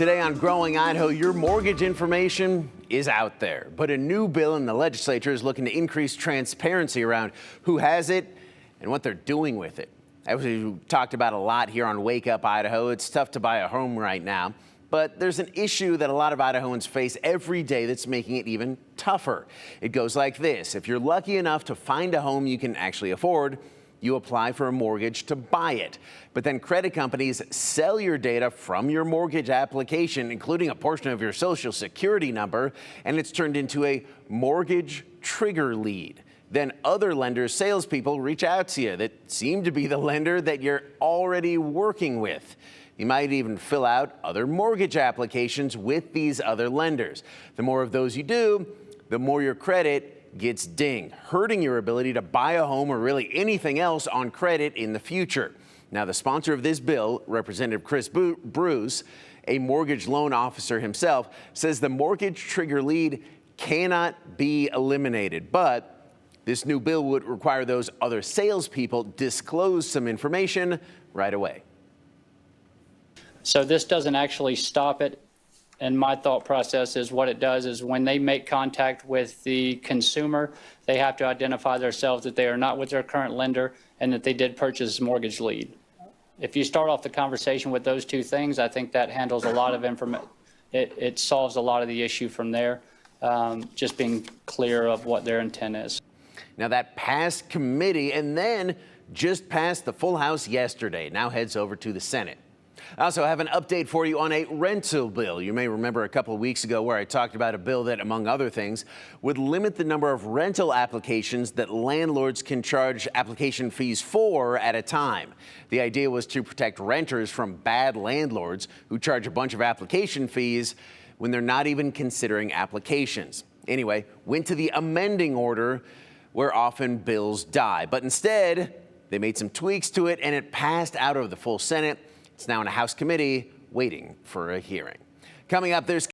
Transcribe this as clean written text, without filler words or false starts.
Today on Growing Idaho, your mortgage information is out there, but a new bill in the legislature is looking to increase transparency around who has it and what they're doing with it. As we talked about a lot here on Wake Up Idaho, it's tough to buy a home right now, but there's an issue that a lot of Idahoans face every day that's making it even tougher. It goes like this. If you're lucky enough to find a home you can actually afford, you apply for a mortgage to buy it. But then credit companies sell your data from your mortgage application, including a portion of your social security number, and it's turned into a mortgage trigger lead. Then other lenders' salespeople reach out to you that seem to be the lender that you're already working with. You might even fill out other mortgage applications with these other lenders. The more of those you do, the more your credit gets dinged, hurting your ability to buy a home or really anything else on credit in the future. Now, the sponsor of this bill, Representative Chris Bruce, a mortgage loan officer himself, says the mortgage trigger lead cannot be eliminated, but this new bill would require those other salespeople disclose some information right away. So this doesn't actually stop it. And my thought process is what it does is when they make contact with the consumer, they have to identify themselves that they are not with their current lender and that they did purchase a mortgage lead. If you start off the conversation with those two things, I think that handles a lot of information. It solves a lot of the issue from there, just being clear of what their intent is. Now that passed committee and then just passed the full House yesterday. Now heads over to the Senate. I also have an update for you on a rental bill. You may remember a couple of weeks ago where I talked about a bill that, among other things, would limit the number of rental applications that landlords can charge application fees for at a time. The idea was to protect renters from bad landlords who charge a bunch of application fees when they're not even considering applications. Anyway, went to the amending order where often bills die. But instead, they made some tweaks to it and it passed out of the full Senate. It's now in a House committee waiting for a hearing. Coming up, there's